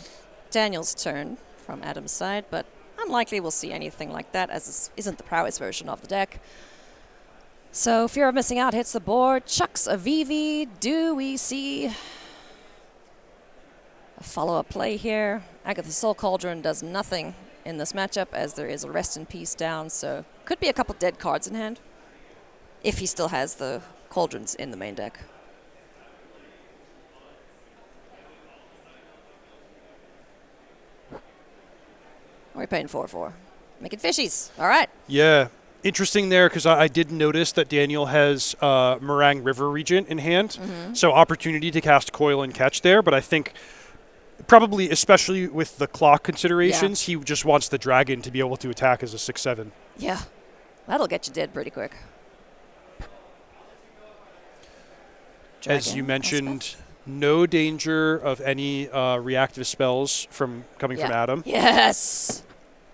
Daniel's turn from Adam's side, but unlikely we'll see anything like that, as this isn't the prowess version of the deck. So Fear of Missing Out hits the board, chucks a VV. Do we see a follow-up play here? Agatha's Soul Cauldron does nothing in this matchup, as there is a Rest in Peace down, so could be a couple dead cards in hand, if he still has the Cauldrons in the main deck. What are we paying 4 for? Making fishies. All right. Yeah. Interesting there, because I did notice that Daniel has Meringue River Regent in hand. Mm-hmm. So opportunity to cast Coil and Catch there, but I think probably, especially with the clock considerations, he just wants the dragon to be able to attack as a 6/7. Yeah. That'll get you dead pretty quick. Dragon, as you mentioned, no danger of any reactive spells coming from Adam. Yes.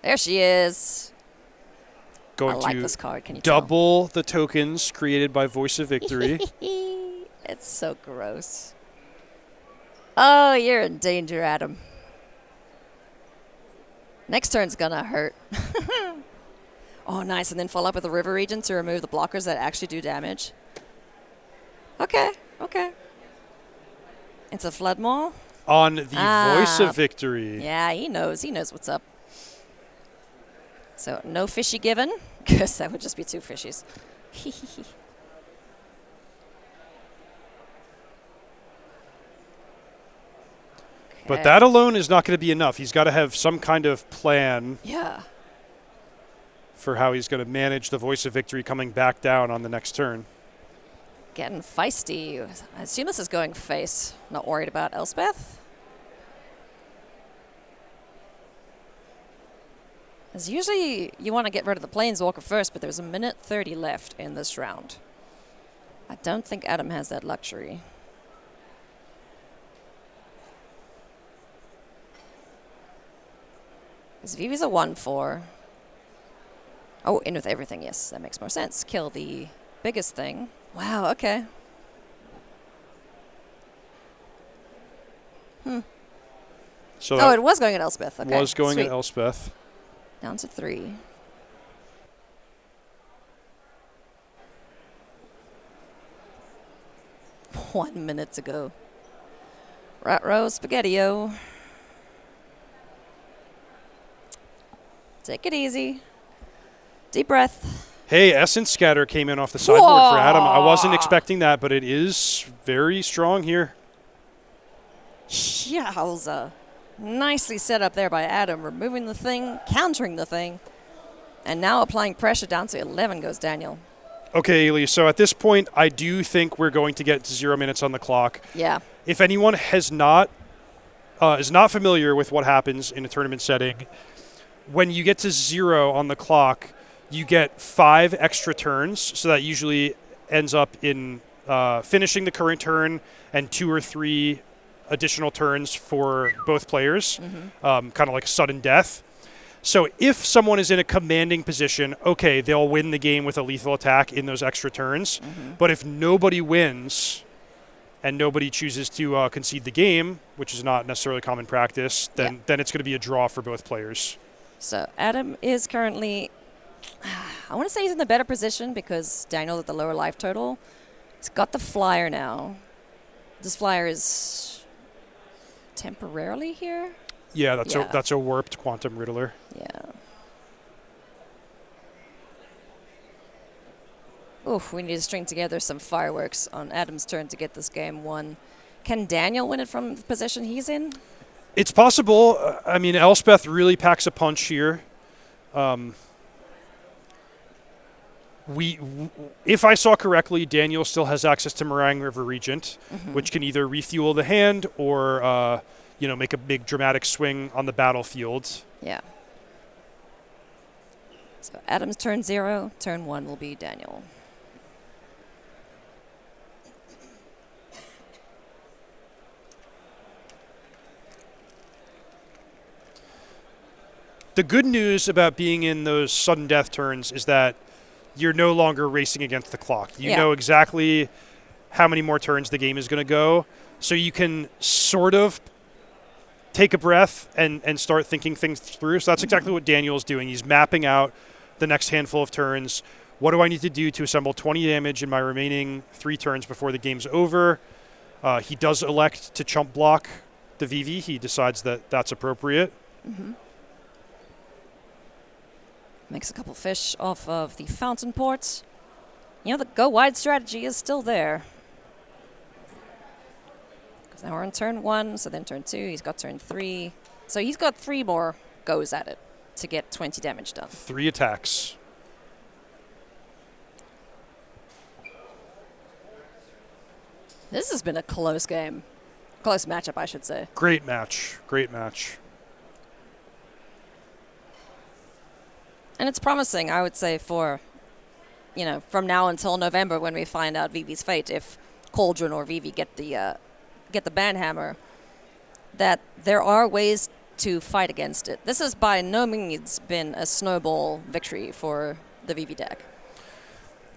There she is. Going I like to this card. Can you double the tokens created by Voice of Victory. It's so gross. Oh, you're in danger, Adam. Next turn's gonna hurt. Oh, nice. And then follow up with a River Regent to remove the blockers that actually do damage. Okay, okay. It's a Flood Maul. On the Voice of Victory. Yeah, he knows. He knows what's up. So no fishy given, because that would just be 2 fishies. But that alone is not going to be enough. He's got to have some kind of plan for how he's going to manage the Voice of Victory coming back down on the next turn. Getting feisty. I assume this is going face. Not worried about Elspeth. As usually you want to get rid of the Planeswalker first, but there's 1:30 left in this round. I don't think Adam has that luxury. Because Vivi's a 1/4. Oh, in with everything, yes. That makes more sense. Kill the biggest thing. Wow, okay. So it was going at Elspeth. Okay, was going sweet. at Elspeth. Down to 3. One minute to go. Rat row, spaghetti-o. Take it easy. Deep breath. Hey, Essence Scatter came in off the sideboard for Adam. I wasn't expecting that, but it is very strong here. Yowza. Nicely set up there by Adam, removing the thing, countering the thing. And now applying pressure down to 11 goes Daniel. Okay, Ely, so at this point, I do think we're going to get to 0 minutes on the clock. Yeah. If anyone is not familiar with what happens in a tournament setting, when you get to 0 on the clock, you get 5 extra turns, so that usually ends up in finishing the current turn and 2 or 3 additional turns for both players, kind of like sudden death. So if someone is in a commanding position, okay, they'll win the game with a lethal attack in those extra turns. But if nobody wins and nobody chooses to concede the game, which is not necessarily common practice, then it's going to be a draw for both players. So Adam is currently, I want to say he's in the better position because Daniel at the lower life total. He's got the flyer now. This flyer is temporarily here. Yeah, that's a warped quantum riddler. Yeah. Oof, we need to string together some fireworks on Adam's turn to get this game won. Can Daniel win it from the position he's in? It's possible. I mean, Elspeth really packs a punch here. If I saw correctly, Daniel still has access to Meringue River Regent, which can either refuel the hand or make a big dramatic swing on the battlefield. Yeah. So Adam's turn 0, turn 1 will be Daniel. The good news about being in those sudden death turns is that you're no longer racing against the clock. You know exactly how many more turns the game is going to go, so you can sort of take a breath and start thinking things through. So that's exactly what Daniel's doing. He's mapping out the next handful of turns. What do I need to do to assemble 20 damage in my remaining 3 turns before the game's over? He does elect to chump block the Vivi. He decides that that's appropriate. Makes a couple fish off of the fountain port. The go wide strategy is still there. Because now we're on turn 1, so then turn 2, he's got turn 3. So he's got 3 more goes at it to get 20 damage done. 3 attacks. This has been a close game. Close matchup, I should say. Great match. Great match. And it's promising, I would say, for, from now until November when we find out Vivi's fate, if Cauldron or Vivi get the banhammer, that there are ways to fight against it. This has by no means been a snowball victory for the Vivi deck.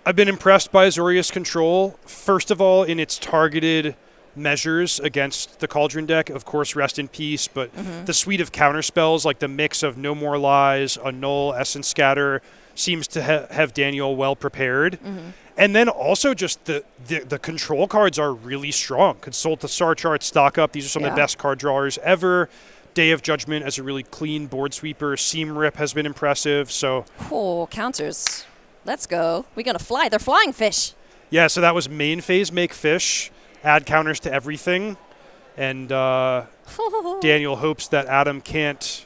I've been impressed by Azorius Control, first of all, in its targeted measures against the Cauldron deck. Of course, Rest in Peace, but the suite of counterspells, like the mix of No More Lies, Annul, Essence Scatter, seems to have Daniel well prepared. And then also just the control cards are really strong. Consult the star chart, stock up. These are some of the best card drawers ever. Day of Judgment as a really clean board sweeper. Seam Rip has been impressive. So, counters. Let's go. We're going to fly. They're flying fish. Yeah, so that was main phase, make fish. Add counters to everything. And Daniel hopes that Adam can't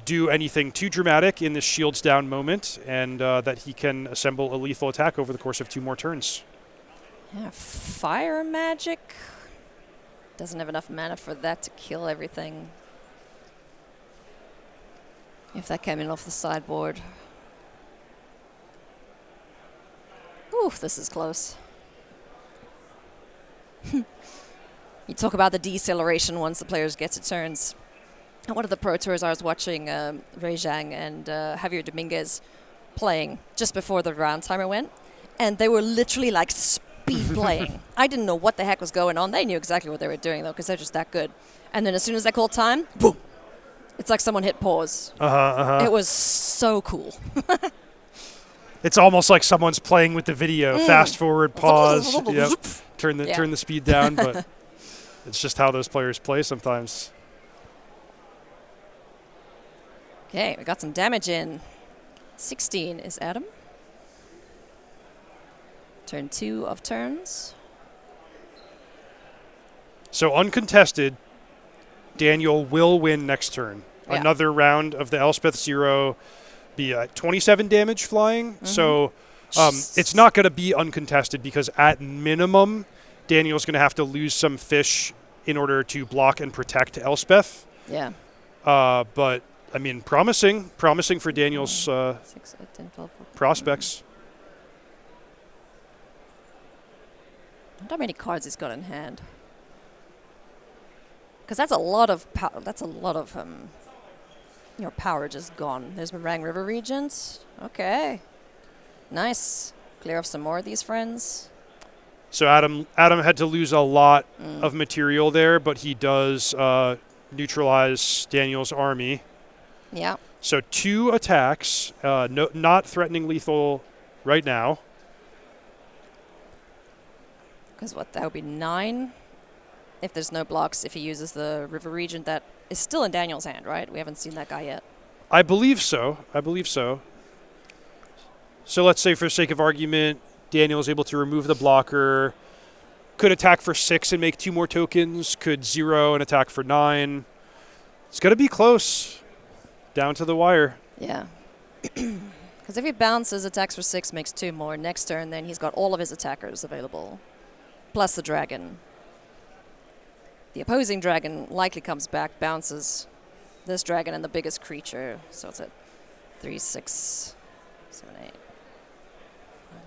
do anything too dramatic in this shields down moment, and that he can assemble a lethal attack over the course of 2 more turns. Yeah, fire magic. Doesn't have enough mana for that to kill everything. If that came in off the sideboard. Ooh, this is close. You talk about the deceleration once the players get to turns. At one of the Pro Tours, I was watching Ray Zhang and Javier Dominguez playing just before the round timer went, and they were literally like speed playing. I didn't know what the heck was going on. They knew exactly what they were doing, though, because they're just that good. And then as soon as they called time, boom! It's like someone hit pause. It was so cool. It's almost like someone's playing with the video. Fast forward, pause, turn the speed down, but it's just how those players play sometimes. Okay, we got some damage in. 16 is Adam. Turn 2 of turns. So uncontested, Daniel will win next turn. Yeah. Another round of the Elspeth 0. be 27 damage flying. So it's not going to be uncontested because at minimum, Daniel's going to have to lose some fish in order to block and protect Elspeth. Yeah. But, I mean, promising for Daniel's 6, 8, 10, 12, 14. prospects. I wonder how many cards he's got in hand. Because that's a lot of power. That's a lot of power just gone. There's Meringue River Regents. Okay. Nice. Clear off some more of these friends. So Adam had to lose a lot of material there, but he does neutralize Daniel's army. Yeah. So 2 attacks, not threatening lethal right now. Because that would be 9 if there's no blocks, if he uses the River Regent that is still in Daniel's hand, right? We haven't seen that guy yet. I believe so. So let's say for sake of argument, Daniel is able to remove the blocker, could attack for 6 and make 2 more tokens, could 0 and attack for 9. It's going to be close, down to the wire. Yeah. Because if he bounces, attacks for 6, makes 2 more. Next turn, then he's got all of his attackers available, plus the dragon. The opposing dragon likely comes back, bounces this dragon and the biggest creature. So it's at 3, 6, 7, 8,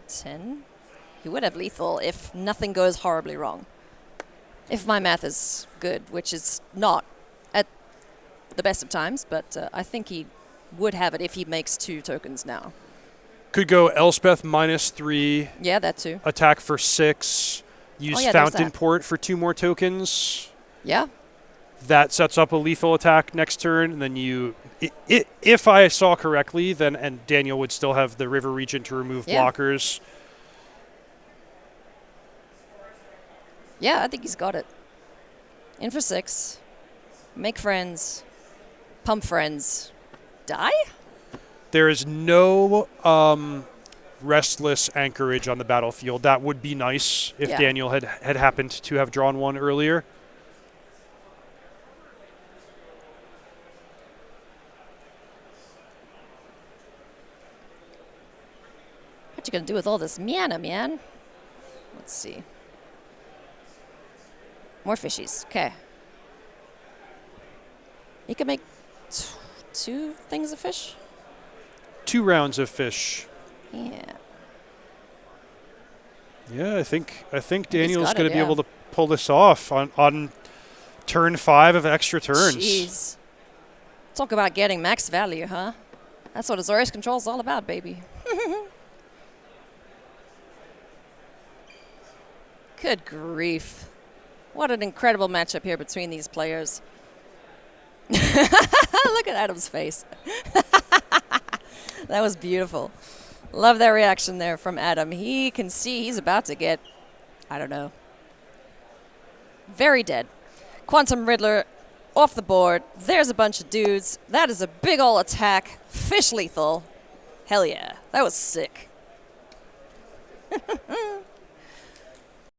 10. He would have lethal if nothing goes horribly wrong. If my math is good, which is not at the best of times, but I think he would have it if he makes 2 tokens now. Could go Elspeth -3. Yeah, that too. Attack for 6. Use Fountain Port for 2 more tokens. Yeah. That sets up a lethal attack next turn, and then if I saw correctly, and Daniel would still have the River Regent to remove blockers. Yeah, I think he's got it. In for 6. Make friends. Pump friends. Die? There is no restless anchorage on the battlefield. That would be nice if Daniel had happened to have drawn one earlier. What you gonna do with all this mana, man? Let's see. More fishies. Okay. You can make 2 things of fish? 2 rounds of fish. Yeah. Yeah, I think Daniel's going to be able to pull this off on turn 5 of extra turns. Jeez. Talk about getting max value, huh? That's what Azorius Control is all about, baby. Good grief. What an incredible matchup here between these players. Look at Adam's face. That was beautiful. Love that reaction there from Adam. He can see he's about to get, I don't know, very dead. Quantum Riddler off the board. There's a bunch of dudes. That is a big ol' attack. Fish lethal. Hell yeah. That was sick.